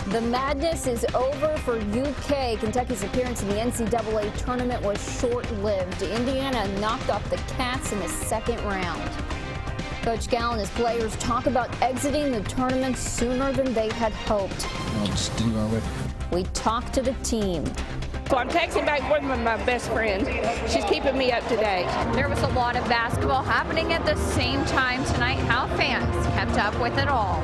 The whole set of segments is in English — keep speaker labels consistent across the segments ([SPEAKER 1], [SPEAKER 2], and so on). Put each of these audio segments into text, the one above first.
[SPEAKER 1] The madness is over for UK. Kentucky's appearance in the NCAA Tournament was short-lived. Indiana knocked off the Cats in the second round. Coach Gal and his players talk about exiting the tournament sooner than they had hoped.
[SPEAKER 2] Just didn't go our way.
[SPEAKER 1] We talked to the team.
[SPEAKER 3] So I'm texting back with my best friend. She's keeping me up to date.
[SPEAKER 4] There was a lot of basketball happening at the same time tonight. How fans kept up with it all.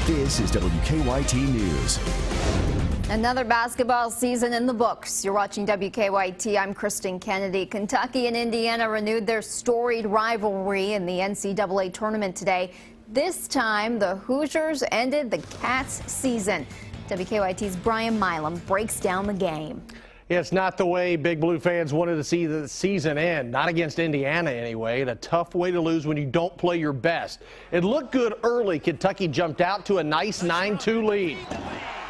[SPEAKER 5] This is WKYT News.
[SPEAKER 1] Another basketball season in the books. You're watching WKYT. I'm Kristen Kennedy. Kentucky and Indiana renewed their storied rivalry in the NCAA Tournament today. This time, the Hoosiers ended the Cats' season. WKYT's Brian Milam breaks down the game.
[SPEAKER 6] It's not the way Big Blue fans wanted to see the season end. Not against Indiana anyway. A tough way to lose when you don't play your best. It looked good early. Kentucky jumped out to a nice 9-2 lead.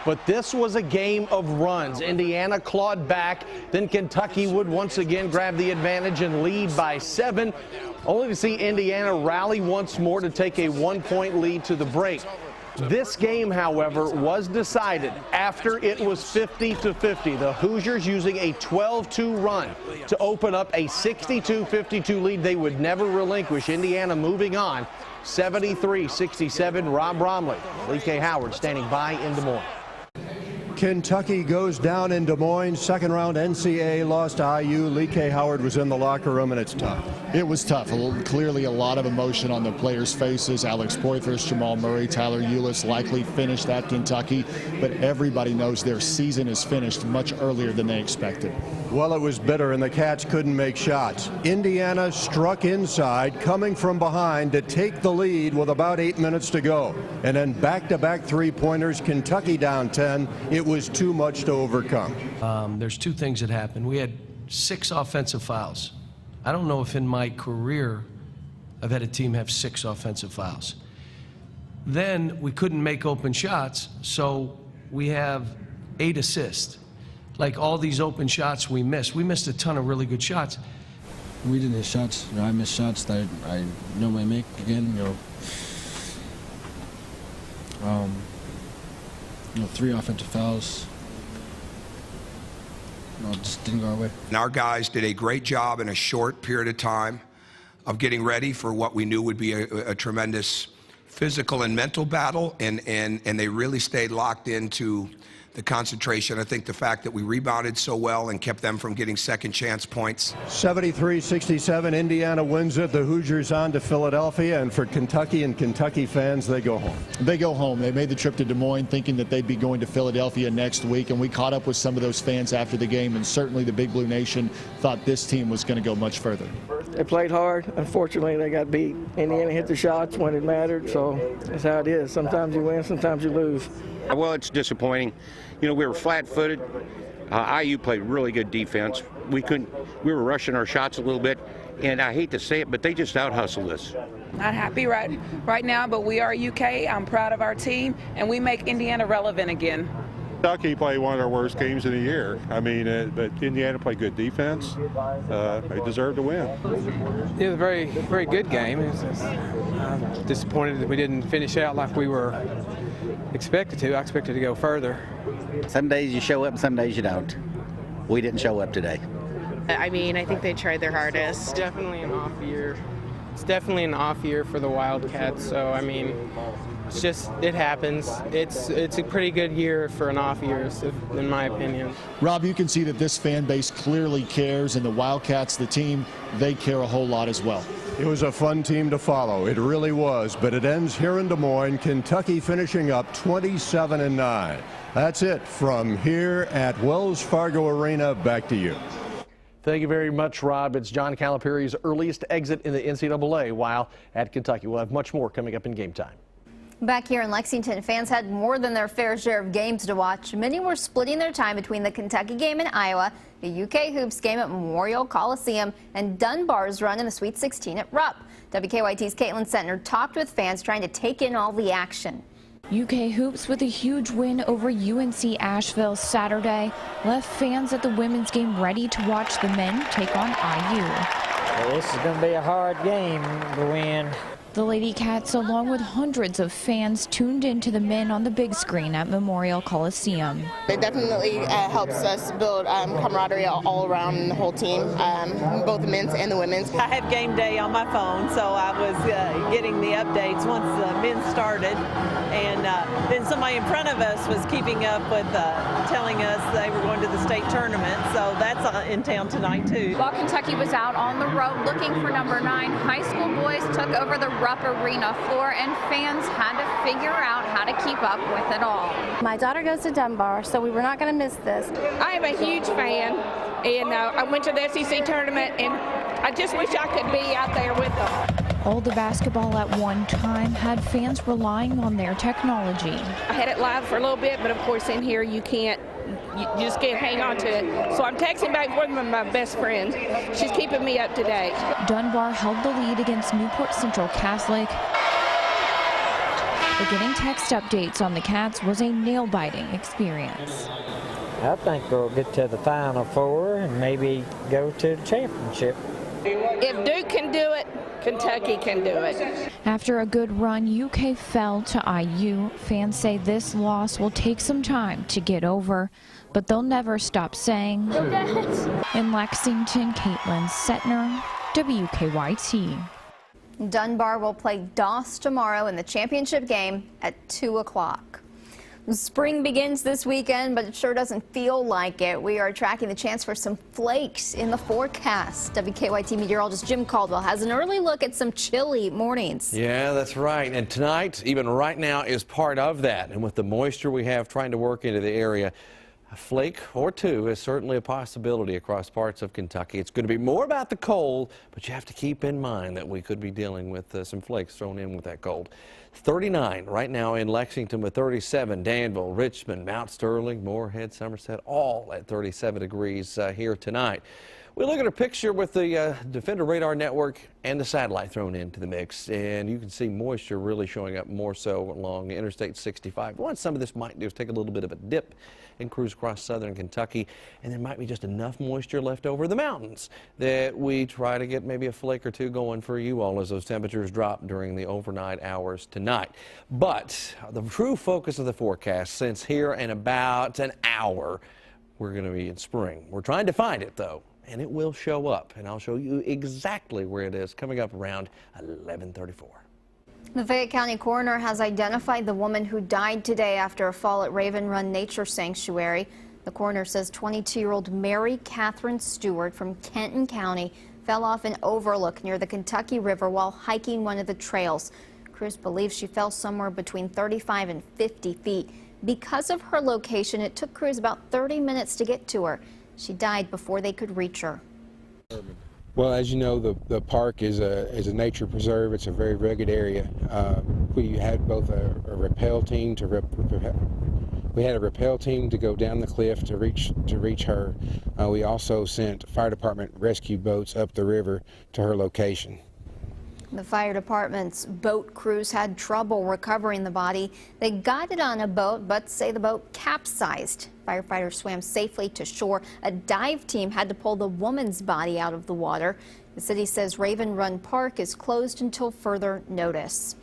[SPEAKER 6] But this was a game of runs. Indiana clawed back. Then Kentucky would once again grab the advantage and lead by 7. Only to see Indiana rally once more to take a 1-point lead to the break. This game, however, was decided after it was 50-50. The Hoosiers using a 12-2 run to open up a 62-52 lead they would never relinquish. Indiana moving on 73-67. Rob Bromley, Lee K. Howard standing by in Des Moines.
[SPEAKER 7] Kentucky goes down in Des Moines. Second round NCAA lost to IU. Lee K. Howard was in the locker room, and it's tough.
[SPEAKER 2] It was tough. Clearly a lot of emotion on the players' faces. Alex Poythress, Jamal Murray, Tyler Ulis likely finished at Kentucky, but everybody knows their season is finished much earlier than they expected.
[SPEAKER 7] Well, it was bitter, and the Cats couldn't make shots. Indiana struck inside, coming from behind to take the lead with about 8 minutes to go. And then back-to-back three-pointers, Kentucky down 10. It was too much to overcome.
[SPEAKER 8] There's two things that happened. We had 6 offensive fouls. I don't know if in my career I've had a team have 6 offensive fouls. Then we couldn't make open shots, so we have 8 assists. Like all these open shots we missed. We missed a ton of really good shots.
[SPEAKER 2] We didn't hit shots. I missed shots that I normally make again. 3 offensive fouls. Just didn't go our way.
[SPEAKER 9] And our guys did a great job in a short period of time of getting ready for what we knew would be a tremendous physical and mental battle, and they really stayed locked into the concentration. I think the fact that we rebounded so well and kept them from getting second chance points.
[SPEAKER 7] 73-67, Indiana wins it. The Hoosiers on to Philadelphia, and for Kentucky and Kentucky fans, they go home.
[SPEAKER 2] They go home. They made the trip to Des Moines thinking that they'd be going to Philadelphia next week, and we caught up with some of those fans after the game, and certainly the Big Blue Nation thought this team was going to go much further.
[SPEAKER 3] They played hard. Unfortunately, they got beat. Indiana hit the shots when it mattered, so that's how it is. Sometimes you win, sometimes you lose.
[SPEAKER 10] Well, it's disappointing. We were flat-footed. IU played really good defense. We were rushing our shots a little bit, and I hate to say it, but they just out-hustled us.
[SPEAKER 3] Not happy right now, but we are UK. I'm proud of our team, and we make Indiana relevant again.
[SPEAKER 11] Kentucky played one of their worst games of the year. But Indiana played good defense. They deserved to win.
[SPEAKER 12] It was a very, very good game. I'm disappointed that we didn't finish out like we were expected to. I expected to go further.
[SPEAKER 13] Some days you show up, some days you don't. We didn't show up today.
[SPEAKER 3] I think they tried their hardest.
[SPEAKER 12] It's definitely an off year. It's definitely an off year for the Wildcats. So it happens. It's a pretty good year for an off year, in my opinion.
[SPEAKER 2] Rob, you can see that this fan base clearly cares, and the Wildcats, the team, they care a whole lot as well.
[SPEAKER 7] It was a fun team to follow. It really was, but it ends here in Des Moines. Kentucky finishing up 27-9. That's it from here at Wells Fargo Arena. Back to you.
[SPEAKER 6] Thank you very much, Rob. It's John Calipari's earliest exit in the NCAA while at Kentucky. We'll have much more coming up in game time.
[SPEAKER 1] Back here in Lexington, fans had more than their fair share of games to watch. Many were splitting their time between the Kentucky game in Iowa, the UK Hoops game at Memorial Coliseum, and Dunbar's run in the Sweet 16 at Rupp. WKYT's Caitlin Sentner talked with fans trying to take in all the action.
[SPEAKER 14] UK Hoops with a huge win over UNC Asheville Saturday left fans at the women's game ready to watch the men take on IU.
[SPEAKER 15] This is going to be a hard game to win.
[SPEAKER 14] The Lady Cats, along with hundreds of fans, tuned into the men on the big screen at Memorial Coliseum.
[SPEAKER 16] It definitely helps us build camaraderie all around the whole team, both the men's and the women's.
[SPEAKER 17] I have game day on my phone, so I was getting the updates once the men started. And then somebody in front of us was keeping up with telling us they were going to the state tournament, so that's in town tonight too.
[SPEAKER 4] While Kentucky was out on the road looking for number 9, high school boys took over the Rupp Arena floor, and fans had to figure out how to keep up with it all.
[SPEAKER 18] My daughter goes to Dunbar, so we were not going to miss this.
[SPEAKER 19] I am a huge fan, and I went to the SEC tournament, and I just wish I could be out there with them.
[SPEAKER 14] All the basketball at one time had fans relying on their technology.
[SPEAKER 19] I had it live for a little bit, but of course in here you just can't hang on to it. So I'm texting back with one of my best friends. She's keeping me up to date.
[SPEAKER 14] Dunbar held the lead against Newport Central Catholic. But getting text updates on the Cats was a nail-biting experience.
[SPEAKER 15] I think we'll get to the Final Four and maybe go to the championship.
[SPEAKER 19] If Duke can do it, Kentucky can do it.
[SPEAKER 14] After a good run, UK fell to IU. Fans say this loss will take some time to get over, but they'll never stop saying. In Lexington, Caitlin Setner, WKYT.
[SPEAKER 1] Dunbar will play Doss tomorrow in the championship game at 2 o'clock. Spring begins this weekend, but it sure doesn't feel like it. We are tracking the chance for some flakes in the forecast. WKYT meteorologist Jim Caldwell has an early look at some chilly mornings.
[SPEAKER 20] Yeah, that's right. And tonight, even right now, is part of that. And with the moisture we have trying to work into the area, a flake or two is certainly a possibility across parts of Kentucky. It's going to be more about the cold, but you have to keep in mind that we could be dealing with some flakes thrown in with that cold. 39 right now in Lexington with 37, Danville, Richmond, Mount Sterling, Moorhead, Somerset, all at 37 degrees here tonight. We look at a picture with the Defender Radar Network and the satellite thrown into the mix, and you can see moisture really showing up more so along Interstate 65. What some of this might do is take a little bit of a dip and cruise across southern Kentucky, and there might be just enough moisture left over the mountains that we try to get maybe a flake or two going for you all as those temperatures drop during the overnight hours tonight. But the true focus of the forecast, since here in about an hour, we're going to be in spring. We're trying to find it, though. And it will show up, and I'll show you exactly where it is coming up around 11:34.
[SPEAKER 1] The Fayette County coroner has identified the woman who died today after a fall at Raven Run Nature Sanctuary. The coroner says 22-year-old Mary Catherine Stewart from Kenton County fell off an overlook near the Kentucky River while hiking one of the trails. Crews believe she fell somewhere between 35 and 50 feet. Because of her location, it took crews about 30 minutes to get to her. She died before they could reach her.
[SPEAKER 21] Well, as you know, the park is a nature preserve. It's a very rugged area. We had both a rappel team to go down the cliff to reach her. We also sent fire department rescue boats up the river to her location.
[SPEAKER 1] The fire department's boat crews had trouble recovering the body. They got it on a boat, but say the boat capsized. Firefighters swam safely to shore. A dive team had to pull the woman's body out of the water. The city says Raven Run Park is closed until further notice.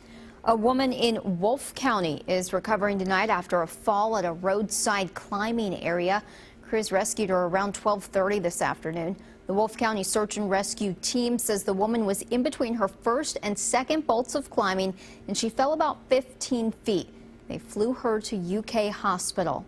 [SPEAKER 1] A woman in Wolfe County is recovering tonight after a fall at a roadside climbing area. Crews rescued her around 12:30 this afternoon. The Wolfe County Search and Rescue Team says the woman was in between her first and second bolts of climbing, and she fell about 15 feet. They flew her to UK hospital.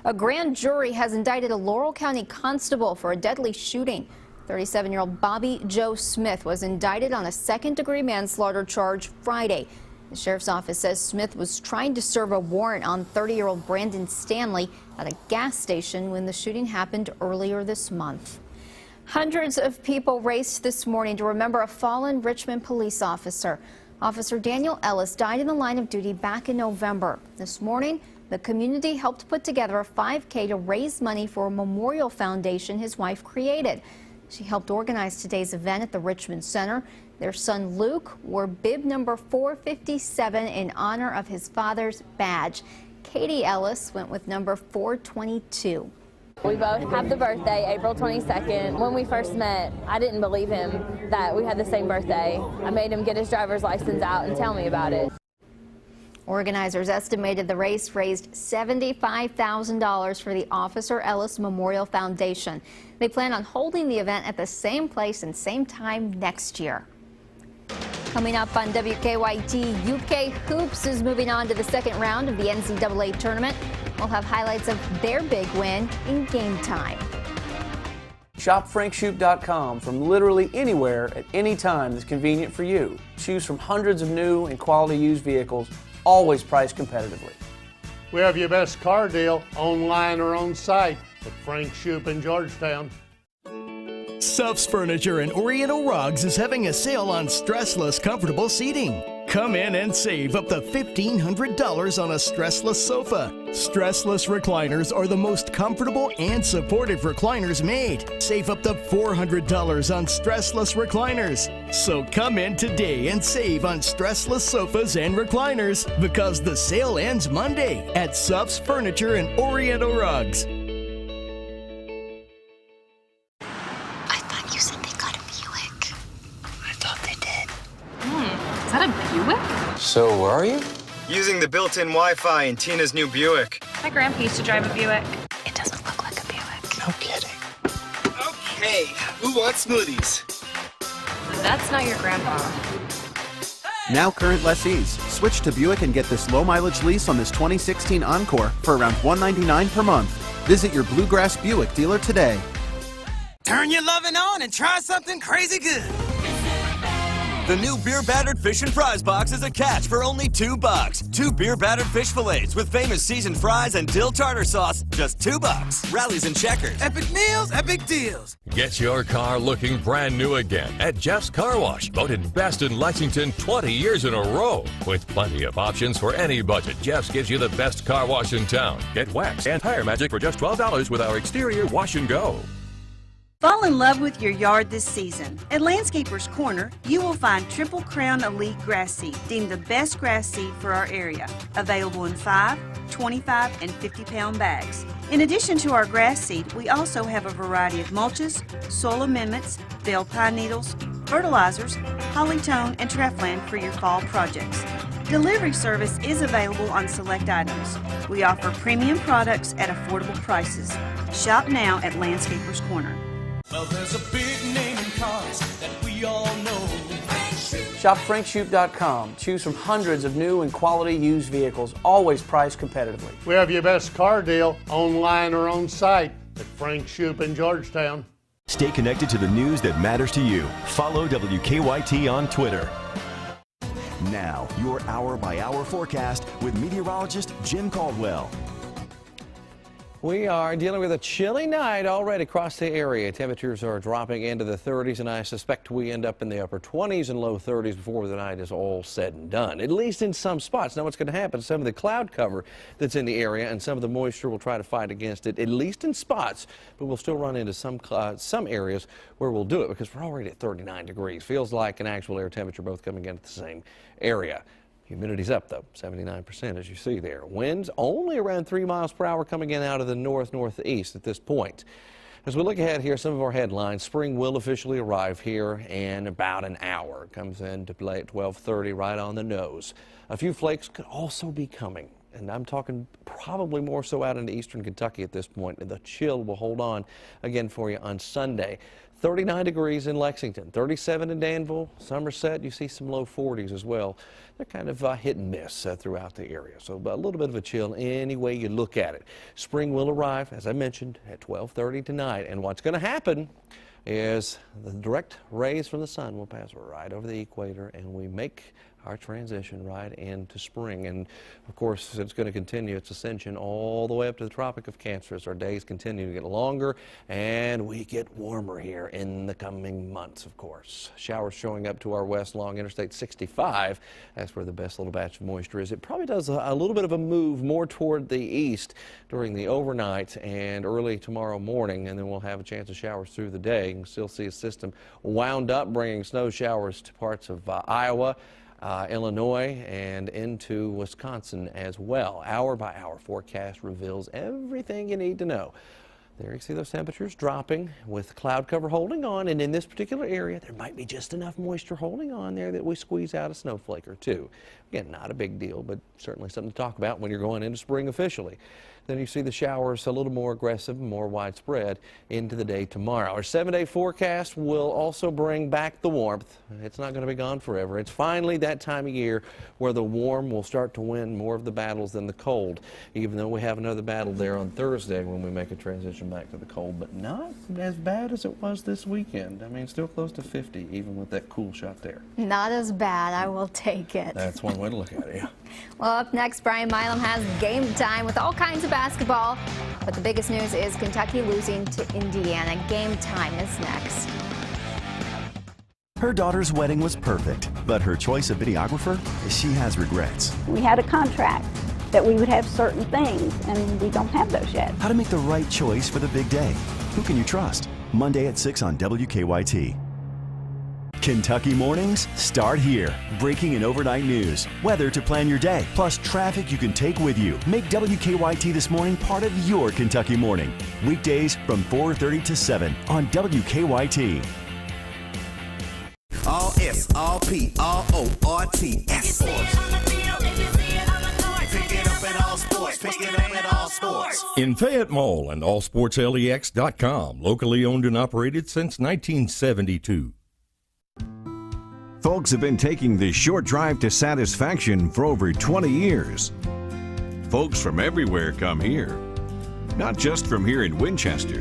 [SPEAKER 1] A grand jury has indicted a Laurel County constable for a deadly shooting. 37-year-old Bobby Joe Smith was indicted on a second-degree manslaughter charge Friday. The sheriff's office says Smith was trying to serve a warrant on 30-year-old Brandon Stanley at a gas station when the shooting happened earlier this month. Hundreds of people raced this morning to remember a fallen Richmond police officer. Officer Daniel Ellis died in the line of duty back in November. This morning, the community helped put together a 5K to raise money for a memorial foundation his wife created. She helped organize today's event at the Richmond Center. Their son Luke wore bib number 457 in honor of his father's badge. Katie Ellis went with number 422.
[SPEAKER 5] We both have the birthday, April 22nd. When we first met, I didn't believe him that we had the same birthday. I made him get his driver's license out and tell me about it.
[SPEAKER 1] Organizers estimated the race raised $75,000 for the Officer Ellis Memorial Foundation. They plan on holding the event at the same place and same time next year. Coming up on WKYT, UK Hoops is moving on to the second round of the NCAA Tournament. We'll have highlights of their big win in game time.
[SPEAKER 22] Shop FrankShoop.com from literally anywhere at any time that's convenient for you. Choose from hundreds of new and quality used vehicles, always priced competitively.
[SPEAKER 23] We have your best car deal online or on site at Frank Shoop in Georgetown.
[SPEAKER 24] Suff's Furniture and Oriental Rugs is having a sale on stressless, comfortable seating. Come in and save up to $1,500 on a stressless sofa. Stressless recliners are the most comfortable and supportive recliners made. Save up to $400 on stressless recliners. So come in today and save on stressless sofas and recliners because the sale ends Monday at Suff's Furniture and Oriental Rugs.
[SPEAKER 4] Is that a Buick?
[SPEAKER 25] So where are you?
[SPEAKER 26] Using the built-in Wi-Fi in Tina's new Buick.
[SPEAKER 4] My grandpa used to drive a Buick.
[SPEAKER 25] It doesn't look like a Buick. No kidding.
[SPEAKER 26] Okay, who wants smoothies?
[SPEAKER 4] That's not your grandpa.
[SPEAKER 27] Now current lessees, switch to Buick and get this low-mileage lease on this 2016 Encore for around $199 per month. Visit your Bluegrass Buick dealer today.
[SPEAKER 28] Turn your loving on and try something crazy good. The new beer battered fish and fries box is a catch for only $2. 2 beer battered fish fillets with famous seasoned fries and dill tartar sauce, just $2. Rallies and checkers. Epic meals, epic deals.
[SPEAKER 29] Get your car looking brand new again at Jeff's Car Wash, voted best in Lexington 20 years in a row. With plenty of options for any budget, Jeff's gives you the best car wash in town. Get wax and tire magic for just $12 with our exterior wash and go.
[SPEAKER 30] Fall in love with your yard this season. At Landscapers Corner, you will find Triple Crown Elite Grass Seed, deemed the best grass seed for our area. Available in 5, 25, and 50-pound bags. In addition to our grass seed, we also have a variety of mulches, soil amendments, bale pine needles, fertilizers, Hollytone, and Trefland for your fall projects. Delivery service is available on select items. We offer premium products at affordable prices. Shop now at Landscapers Corner.
[SPEAKER 24] Well, there's a big name in cars that we all know.
[SPEAKER 22] Shop FrankShoop.com. Choose from hundreds of new and quality used vehicles, always priced competitively.
[SPEAKER 23] We have your best car deal online or on site at Frank Shoop in Georgetown.
[SPEAKER 31] Stay connected to the news that matters to you. Follow WKYT on Twitter. Now, your hour-by-hour forecast with meteorologist Jim Caldwell.
[SPEAKER 20] We are dealing with a chilly night already across the area. Temperatures are dropping into the 30s, and I suspect we end up in the upper 20s and low 30s before the night is all said and done, at least in some spots. Now, what's going to happen, some of the cloud cover that's in the area and some of the moisture will try to fight against it, at least in spots, but we'll still run into some areas where we'll do it because we're already at 39 degrees. Feels like an actual air temperature both coming in at the same area. Humidity's up, though, 79% as you see there. Winds only around 3 miles per hour coming in out of the northeast at this point. As we look ahead here, some of our headlines. Spring will officially arrive here in about an hour. It comes into play at 12:30, right on the nose. A few flakes could also be coming, and I'm talking probably more so out into eastern Kentucky at this point. And the chill will hold on again for you on Sunday. 39 degrees in Lexington, 37 in Danville, Somerset. You see some low 40s as well. They're kind of hit and miss throughout the area. So a little bit of a chill any way you look at it. Spring will arrive, as I mentioned, at 12:30 tonight. And what's going to happen is the direct rays from the sun will pass right over the equator, and we make our transition right into spring. And of course, it's going to continue its ascension all the way up to the Tropic of Cancer as our days continue to get longer and we get warmer here in the coming months, of course. Showers showing up to our west along Interstate 65. That's where the best little batch of moisture is. It probably does a little bit of a move more toward the east during the overnight and early tomorrow morning, and then we'll have a chance of showers through the day. You can still see a system wound up, bringing snow showers to parts of Iowa, Illinois, and into Wisconsin as well. Hour by hour forecast reveals everything you need to know. There you see those temperatures dropping with cloud cover holding on, and in this particular area there might be just enough moisture holding on there that we squeeze out a snowflake or two. Again, not a big deal, but certainly something to talk about when you're going into spring officially. Then you see the showers a little more aggressive and more widespread into the day tomorrow. Our 7-day forecast will also bring back the warmth. It's not going to be gone forever. It's finally that time of year where the warm will start to win more of the battles than the cold, even though we have another battle there on Thursday when we make a transition back to the cold, but not as bad as it was this weekend. I mean, still close to 50, even with that cool shot there.
[SPEAKER 1] Not as bad. I will take it.
[SPEAKER 20] That's one way to look at it, yeah.
[SPEAKER 1] Well, up next, Brian Milam has game time with all kinds of basketball. But the biggest news is Kentucky losing to Indiana. Game time is next.
[SPEAKER 31] Her daughter's wedding was perfect, but her choice of videographer, she has regrets.
[SPEAKER 2] We had a contract that we would have certain things, and we don't have those yet.
[SPEAKER 31] How to make the right choice for the big day. Who can you trust? Monday at 6 on WKYT. Kentucky mornings start here. Breaking and overnight news, weather to plan your day, plus traffic you can take with you. Make WKYT This Morning part of your Kentucky morning. Weekdays from 4:30 to 7 on WKYT.
[SPEAKER 3] All S, all P, all O, R, T, S. Pick it up at all sports. Pick it up at all sports.
[SPEAKER 29] In Fayette Mall and allsportslex.com, locally owned and operated since 1972.
[SPEAKER 6] Folks have been taking the short drive to satisfaction for over 20 years. Folks from everywhere come here, not just from here in Winchester.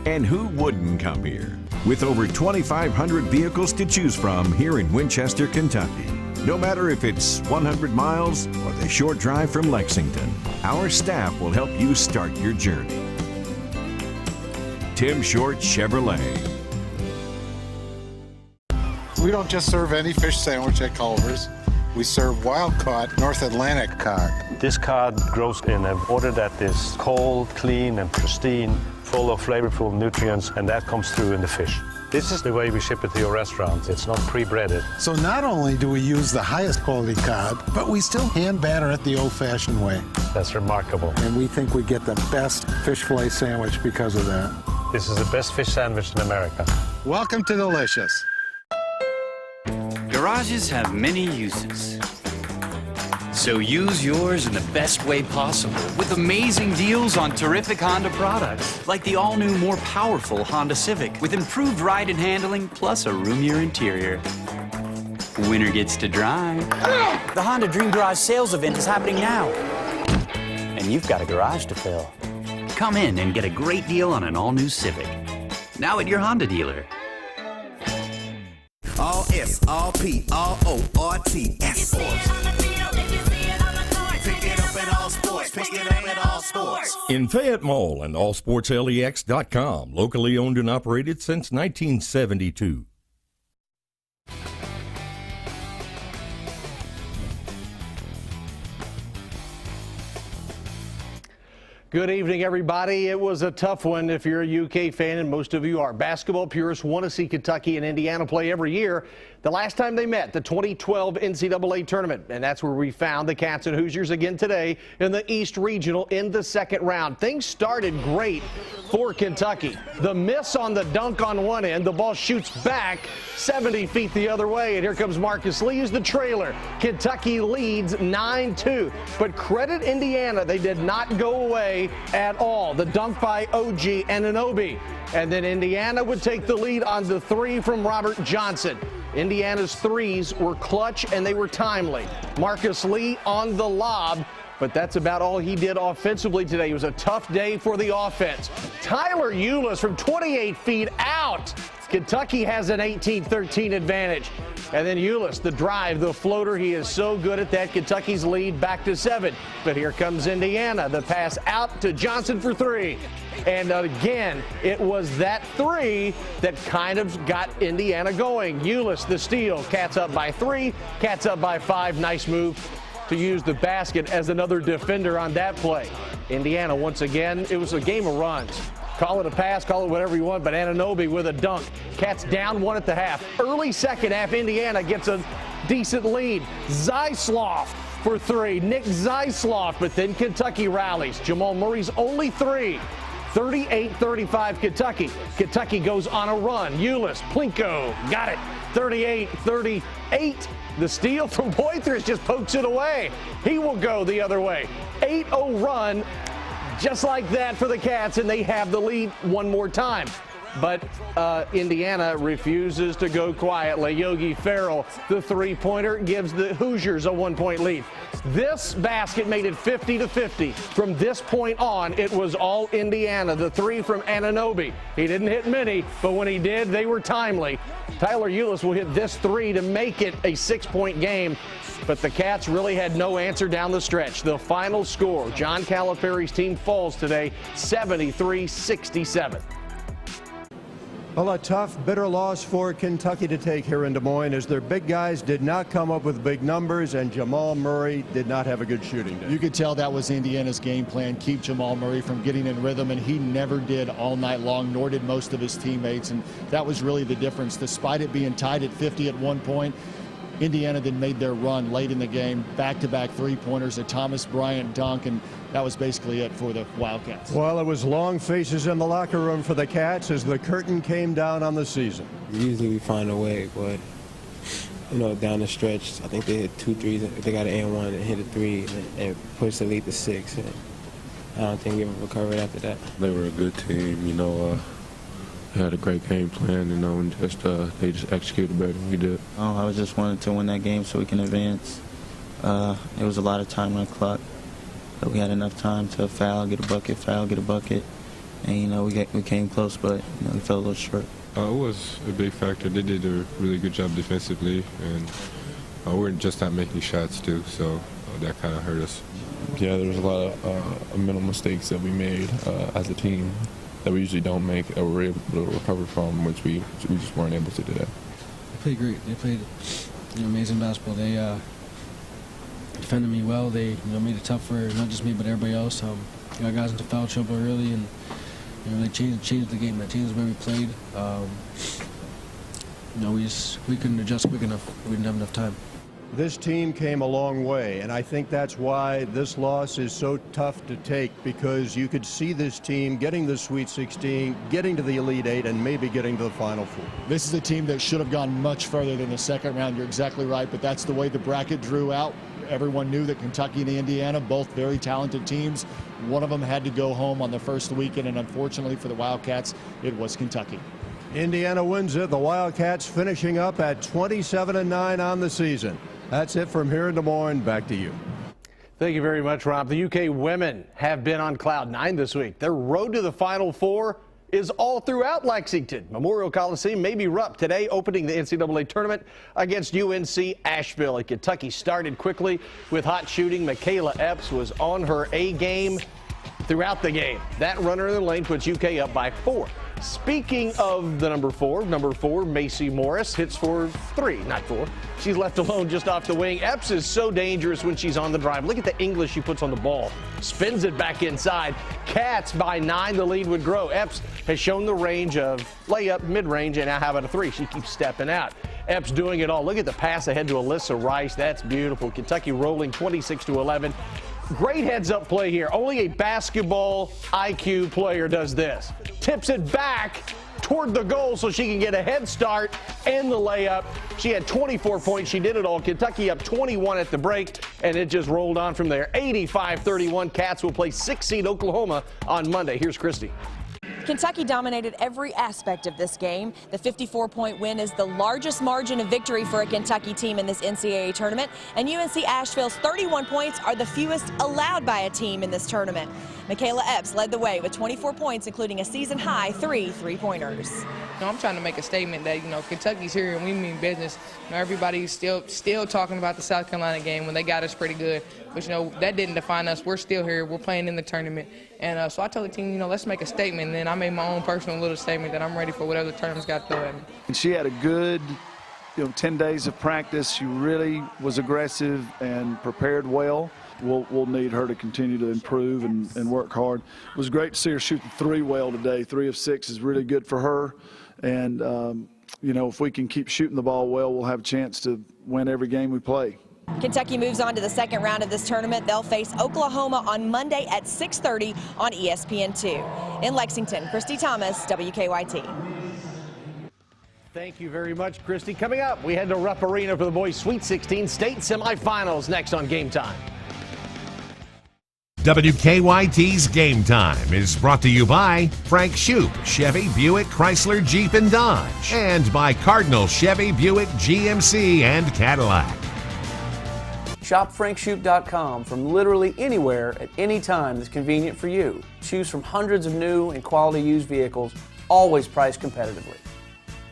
[SPEAKER 6] And who wouldn't come here? With over 2,500 vehicles to choose from here in Winchester, Kentucky. No matter if it's 100 miles or the short drive from Lexington, our staff will help you start your journey. Tim Short Chevrolet.
[SPEAKER 7] We don't just serve any fish sandwich at Culver's. We serve wild-caught North Atlantic cod.
[SPEAKER 8] This cod grows in a water that is cold, clean, and pristine, full of flavorful nutrients, and that comes through in the fish. This is the way we ship it to your restaurant. It's not pre-breaded.
[SPEAKER 7] So not only do we use the highest quality cod, but we still hand batter it the old-fashioned way.
[SPEAKER 8] That's remarkable.
[SPEAKER 7] And we think we get the best fish fillet sandwich because of that.
[SPEAKER 8] This is the best fish sandwich in America.
[SPEAKER 7] Welcome to Delicious.
[SPEAKER 9] Garages have many uses. So use yours in the best way possible with amazing deals on terrific Honda products, like the all-new, more powerful Honda Civic with improved ride and handling, plus a roomier interior. Winner gets to drive.
[SPEAKER 10] The Honda Dream Garage sales event is happening now. And you've got a garage to fill.
[SPEAKER 9] Come in and get a great deal on an all-new Civic. Now at your Honda dealer.
[SPEAKER 3] All S, all P, all O, R, T, S. Pick it up at all sports. Pick it up at all sports.
[SPEAKER 29] In Fayette Mall and allsportslex.com, locally owned and operated since 1972.
[SPEAKER 23] Good evening, everybody. It was a tough one if you're a UK fan, and most of you are. Basketball purists want to see Kentucky and Indiana play every year. The last time they met, the 2012 NCAA Tournament, and that's where we found the Cats and Hoosiers again today in the East Regional in the second round. Things started great for Kentucky. The miss on the dunk on one end, the ball shoots back 70 feet the other way, and here comes Marcus Lee as the trailer. Kentucky leads 9-2, but credit Indiana, they did not go away at all. The dunk by OG Anunoby, and then Indiana would take the lead on the three from Robert Johnson. Indiana's threes were clutch and they were timely. Marcus Lee on the lob, but that's about all he did offensively today. It was a tough day for the offense. Tyler Ulis from 28 feet out. Kentucky has an 18-13 advantage. And then Ulis, the drive, the floater, he is so good at that. Kentucky's lead back to 7. But here comes Indiana. The pass out to Johnson for 3. And again, it was that 3 that kind of got Indiana going. Ulis, the steal. Cats up by 3. Cats up by 5. Nice move to use the basket as another defender on that play. Indiana, once again, it was a game of runs. Call it a pass, call it whatever you want, but Anunoby with a dunk. Cats down 1 at the half. Early second half, Indiana gets a decent lead. Zeisloft for 3. Nick Zeisloft, but then Kentucky rallies. Jamal Murray's only 3. 38-35 Kentucky. Kentucky goes on a run. Euless, Plinko, got it. 38-38. The steal from Poitras just pokes it away. He will go the other way. 8-0 run, just like that for the Cats, and they have the lead one more time. But Indiana refuses to go quietly. Yogi Ferrell, the three-pointer, gives the Hoosiers a 1-point lead. This basket made it 50-50. From this point on, it was all Indiana. The three from Anunoby. He didn't hit many, but when he did, they were timely. Tyler Ulis will hit this three to make it a 6-point game. But the Cats really had no answer down the stretch. The final score, John Calipari's team falls today, 73-67.
[SPEAKER 5] Well, a tough, bitter loss for Kentucky to take here in Des Moines as their big guys did not come up with big numbers, and Jamal Murray did not have a good shooting day.
[SPEAKER 11] You could tell that was Indiana's game plan, keep Jamal Murray from getting in rhythm, and he never did all night long, nor did most of his teammates, and that was really the difference. Despite it being tied at 50 at one point, Indiana then made their run late in the game, back-to-back three-pointers, a Thomas Bryant dunk, and that was basically it for the Wildcats.
[SPEAKER 5] Well, it was long faces in the locker room for the Cats as the curtain came down on the season.
[SPEAKER 12] Usually we find a way, but, you know, down the stretch, I think they hit 2 threes. They got an and one and hit a 3 and pushed the lead to 6. And I don't think we ever recovered after that.
[SPEAKER 13] They were a good team, you know. They had a great game plan, you know, and just they just executed better than we did.
[SPEAKER 12] I was just wanted to win that game so we can advance. There was a lot of time on the clock, but we had enough time to foul, get a bucket, and you know we came close, but you know, we fell a little short.
[SPEAKER 13] It was a big factor. They did a really good job defensively, and we're just not making shots too, so that kind of hurt us. Yeah, there was a lot of mental mistakes that we made as a team that we usually don't make, that we're able to recover from, which we just weren't able to do that.
[SPEAKER 14] They played great. They played amazing basketball. They defended me well. They made it tough for not just me but everybody else. Got guys into foul trouble early, and they changed the game. That changed the way we played. We couldn't adjust quick enough. We didn't have enough time.
[SPEAKER 5] This team came a long way, and I think that's why this loss is so tough to take, because you could see this team getting the Sweet 16, getting to the Elite 8, and maybe getting to the Final Four.
[SPEAKER 11] This is a team that should have gone much further than the second round. You're exactly right, but that's the way the bracket drew out. Everyone knew that Kentucky and Indiana, both very talented teams. One of them had to go home on the first weekend, and unfortunately for the Wildcats, it was Kentucky.
[SPEAKER 5] Indiana wins it. The Wildcats finishing up at 27-9 on the season. That's it from here in Des Moines. Back to you.
[SPEAKER 23] Thank you very much, Rob. The UK women have been on cloud 9 this week. Their road to the Final Four is all throughout Lexington. Memorial Coliseum may be rough today, opening the NCAA Tournament against UNC Asheville. And Kentucky started quickly with hot shooting. Michaela Epps was on her A game throughout the game. That runner in the lane puts UK up by 4. Speaking of the number 4, Macy Morris hits for 3, not 4. She's left alone just off the wing. Epps is so dangerous when she's on the drive. Look at the English she puts on the ball. Spins it back inside. Cats by 9, the lead would grow. Epps has shown the range of layup, mid-range, and now how about a 3? She keeps stepping out. Epps doing it all. Look at the pass ahead to Alyssa Rice. That's beautiful. Kentucky rolling 26-11. Great heads-up play here. Only a basketball IQ player does this. Tips it back toward the goal so she can get a head start and the layup. She had 24 points. She did it all. Kentucky up 21 at the break, and it just rolled on from there. 85-31. Cats will play 6-seed Oklahoma on Monday. Here's Christy.
[SPEAKER 15] Kentucky dominated every aspect of this game. The 54-point win is the largest margin of victory for a Kentucky team in this NCAA tournament, and UNC Asheville's 31 points are the fewest allowed by a team in this tournament. Michaela Epps led the way with 24 points, including a season-high 3 three-pointers.
[SPEAKER 16] I'm trying to make a statement that, Kentucky's here and we mean business. Everybody's still talking about the South Carolina game when they got us pretty good. But, that didn't define us. We're still here. We're playing in the tournament. And so I told the team, let's make a statement. And then I made my own personal little statement that I'm ready for whatever the tournament's got to throw at me.
[SPEAKER 17] And she had a good, 10 days of practice. She really was aggressive and prepared well. We'll need her to continue to improve and work hard. It was great to see her shoot the 3 well today. 3 of 6 is really good for her. And, if we can keep shooting the ball well, we'll have a chance to win every game we play.
[SPEAKER 15] Kentucky moves on to the second round of this tournament. They'll face Oklahoma on Monday at 6:30 on ESPN2. In Lexington, Christy Thomas, WKYT.
[SPEAKER 23] Thank you very much, Christy. Coming up, we head to Rupp Arena for the boys' Sweet 16 state semifinals next on Game Time.
[SPEAKER 4] WKYT's Game Time is brought to you by Frank Shoup, Chevy, Buick, Chrysler, Jeep, and Dodge, and by Cardinal, Chevy, Buick, GMC, and Cadillac.
[SPEAKER 18] Shop FrankShoup.com from literally anywhere at any time that's convenient for you. Choose from hundreds of new and quality used vehicles, always priced competitively.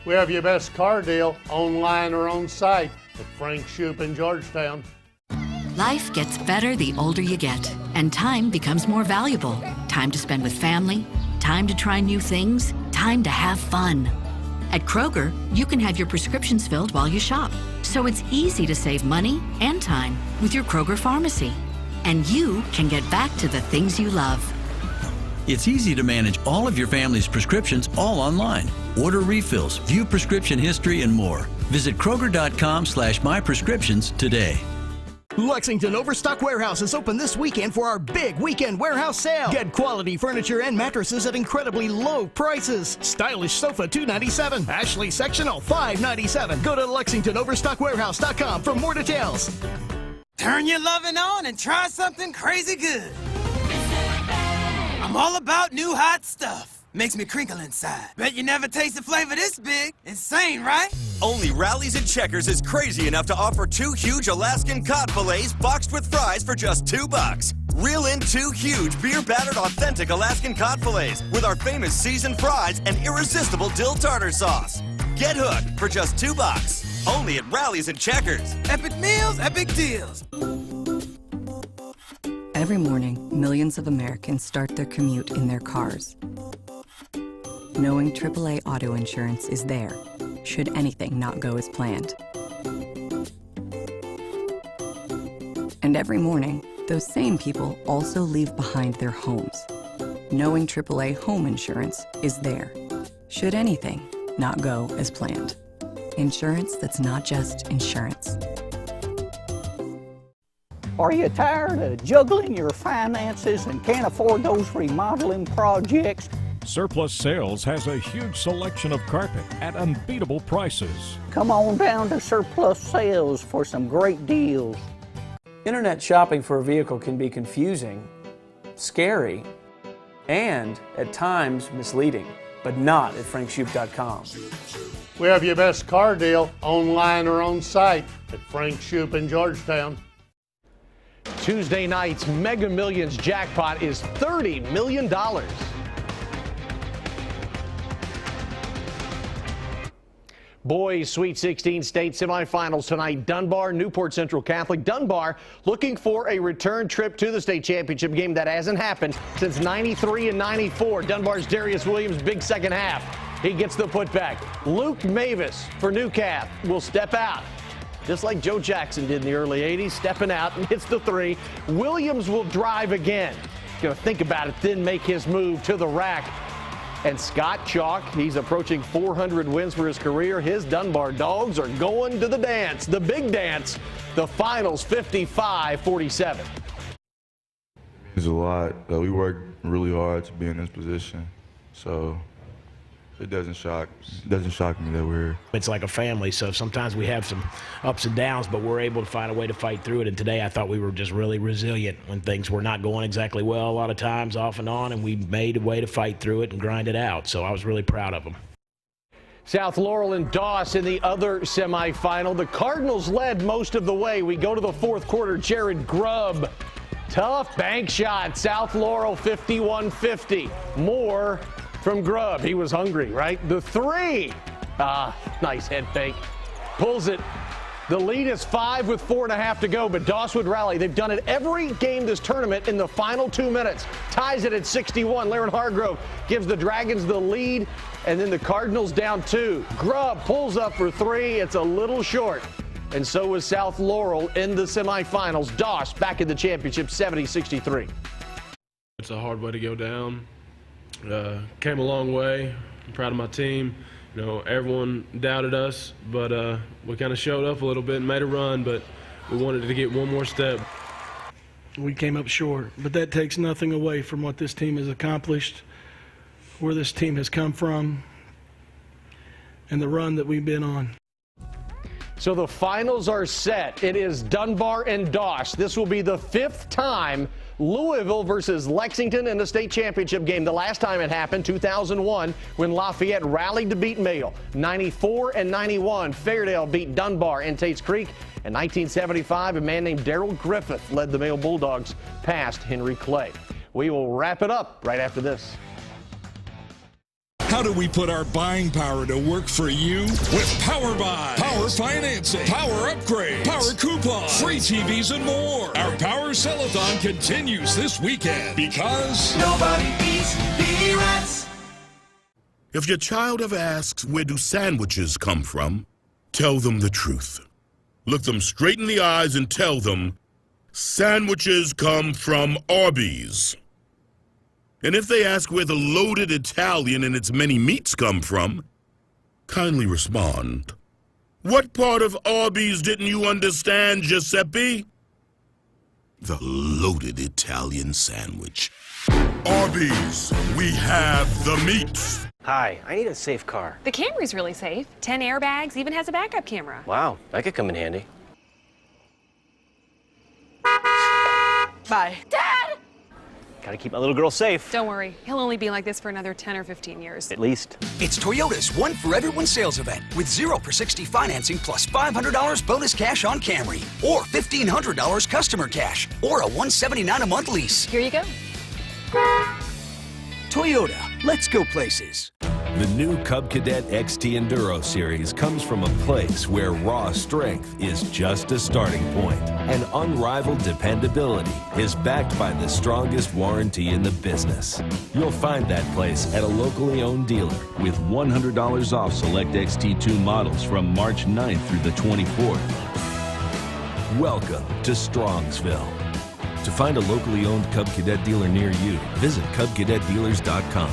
[SPEAKER 19] We have your best car deal online or on site at Frank Shoup in Georgetown.
[SPEAKER 21] Life gets better the older you get, and time becomes more valuable. Time to spend with family, time to try new things, time to have fun. At Kroger, you can have your prescriptions filled while you shop, so it's easy to save money and time with your Kroger pharmacy. And you can get back to the things you love.
[SPEAKER 22] It's easy to manage all of your family's prescriptions all online. Order refills, view prescription history, and more. Visit Kroger.com/myprescriptions today.
[SPEAKER 24] Lexington Overstock Warehouse is open this weekend for our big weekend warehouse sale. Get quality furniture and mattresses at incredibly low prices. Stylish sofa $297. Ashley sectional $597. Go to LexingtonOverstockWarehouse.com for more details.
[SPEAKER 25] Turn your loving on and try something crazy good. I'm all about new hot stuff. Makes me crinkle inside. Bet you never tasted flavor this big. Insane, right?
[SPEAKER 26] Only Rallies and Checkers is crazy enough to offer 2 huge Alaskan cod fillets boxed with fries for just $2. Reel in 2 huge beer-battered authentic Alaskan cod fillets with our famous seasoned fries and irresistible dill tartar sauce. Get hooked for just $2. Only at Rallies and Checkers.
[SPEAKER 25] Epic meals, epic deals.
[SPEAKER 27] Every morning, millions of Americans start their commute in their cars. Knowing AAA auto insurance is there, should anything not go as planned. And every morning, those same people also leave behind their homes. Knowing AAA home insurance is there, should anything not go as planned. Insurance that's not just insurance.
[SPEAKER 28] Are you tired of juggling your finances and can't afford those remodeling projects?
[SPEAKER 29] Surplus Sales has a huge selection of carpet at unbeatable prices.
[SPEAKER 28] Come on down to Surplus Sales for some great deals.
[SPEAKER 18] Internet shopping for a vehicle can be confusing, scary, and at times misleading, but not at FrankShoup.com.
[SPEAKER 19] We have your best car deal online or on site at Frank Shoup in Georgetown.
[SPEAKER 23] Tuesday night's Mega Millions jackpot is $30 million. Boys Sweet 16 state semifinals tonight. Dunbar, Newport Central Catholic. Dunbar looking for a return trip to the state championship game. That hasn't happened since '93 and '94. Dunbar's Darius Williams, big second half. He gets the putback. Luke Mavis for Newcath will step out, just like Joe Jackson did in the early 80s, stepping out and hits the 3. Williams will drive again. Going to think about it, then make his move to the rack. And Scott Chalk, he's approaching 400 wins for his career. His Dunbar Dogs are going to the dance, the big dance, the finals 55-47.
[SPEAKER 30] It means a lot. We worked really hard to be in this position, so it doesn't shock me that we're here.
[SPEAKER 31] It's like a family, so sometimes we have some ups and downs, but we're able to find a way to fight through it. And today I thought we were just really resilient when things were not going exactly well a lot of times off and on, and we made a way to fight through it and grind it out. So I was really proud of them.
[SPEAKER 23] South Laurel and Doss in the other semifinal. The Cardinals led most of the way. We go to the fourth quarter. Jared Grubb, tough bank shot. South Laurel 51-50. More from Grubb. He was hungry, right? The 3. Nice head fake. Pulls it. The lead is 5 with 4.5 to go, but Doss would rally. They've done it every game this tournament in the final 2 minutes. Ties it at 61. Laren Hargrove gives the Dragons the lead, and then the Cardinals down 2. Grubb pulls up for 3. It's a little short. And so was South Laurel in the semifinals. Doss back in the championship, 70-63.
[SPEAKER 32] It's a hard way to go down. Came a long way. I'm proud of my team. You know, everyone doubted us, but we kind of showed up a little bit and made a run. But We wanted to get one more step.
[SPEAKER 1] We came up short, but that takes nothing away from what this team has accomplished, where this team has come from, and the run that we've been on.
[SPEAKER 23] So the finals are set. It is Dunbar and Doss. This will be the 5th time Louisville versus Lexington in the state championship game. The last time it happened, 2001, when Lafayette rallied to beat Male. 94 and 91, Fairdale beat Dunbar and Tates Creek. In 1975, a man named Darrell Griffith led the Male Bulldogs past Henry Clay. We will wrap it up right after this.
[SPEAKER 2] How do we put our buying power to work for you? With Power Buy, Power Financing, Power Upgrade, Power Coupons, free TVs, and more. Our Power Sellathon continues this weekend because
[SPEAKER 3] nobody beats P-Rats.
[SPEAKER 6] If your child ever asks, where do sandwiches come from? Tell them the truth. Look them straight in the eyes and tell them, sandwiches come from Arby's. And if they ask where the loaded Italian and its many meats come from, kindly respond, what part of Arby's didn't you understand, Giuseppe? The loaded Italian sandwich. Arby's, we have the meats.
[SPEAKER 7] Hi, I need a safe car.
[SPEAKER 8] The Camry's really safe. 10 airbags, even has a backup camera.
[SPEAKER 7] Wow, that could come in handy.
[SPEAKER 8] Bye. Dad!
[SPEAKER 7] Gotta keep my little girl safe.
[SPEAKER 8] Don't worry, he'll only be like this for another 10 or 15 years.
[SPEAKER 7] At least.
[SPEAKER 9] It's Toyota's One for Everyone sales event with 0 for 60 financing plus $500 bonus cash on Camry, or $1,500 customer cash, or a $179 a month lease.
[SPEAKER 8] Here you go.
[SPEAKER 9] Toyota, let's go places.
[SPEAKER 10] The new Cub Cadet XT Enduro Series comes from a place where raw strength is just a starting point, and unrivaled dependability is backed by the strongest warranty in the business. You'll find that place at a locally owned dealer with $100 off select XT2 models from March 9th through the 24th. Welcome to Strongsville. To find a locally owned Cub Cadet dealer near you, visit CubCadetDealers.com.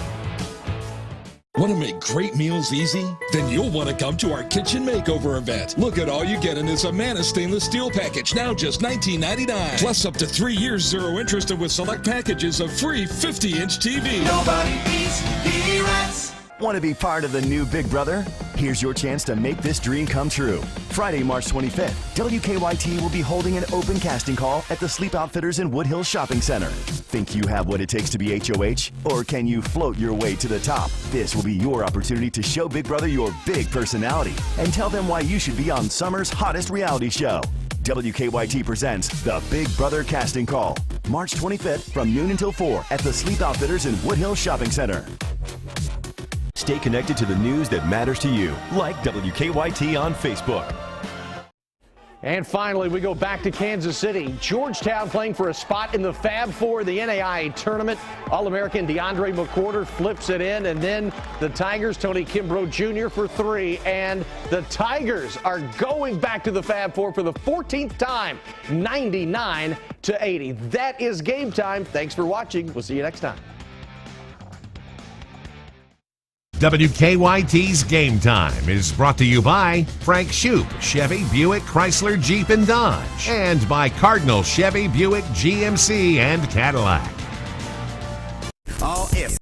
[SPEAKER 2] Want to make great meals easy? Then you'll want to come to our kitchen makeover event. Look at all you get in this Amana stainless steel package, now just $19.99. Plus up to 3 years, 0 interest, and with select packages of free 50-inch TV.
[SPEAKER 3] Nobody beats P-Rats.
[SPEAKER 31] Want to be part of the new Big Brother? Here's your chance to make this dream come true. Friday, March 25th, WKYT will be holding an open casting call at the Sleep Outfitters in Wood Hills Shopping Center. Think you have what it takes to be HOH? Or can you float your way to the top? This will be your opportunity to show Big Brother your big personality and tell them why you should be on summer's hottest reality show. WKYT presents the Big Brother Casting Call, March 25th from noon until 4 at the Sleep Outfitters in Wood Hills Shopping Center. Stay connected to the news that matters to you, like WKYT on Facebook.
[SPEAKER 23] And finally, we go back to Kansas City. Georgetown playing for a spot in the Fab Four of the NCAA Tournament. All-American DeAndre McWhorter flips it in, and then the Tigers, Tony Kimbrough Jr. for 3. And the Tigers are going back to the Fab Four for the 14th time, 99-80. That is game time. Thanks for watching. We'll see you next time.
[SPEAKER 4] WKYT's Game Time is brought to you by Frank Shoup, Chevy, Buick, Chrysler, Jeep, and Dodge, and by Cardinal Chevy, Buick, GMC, and Cadillac.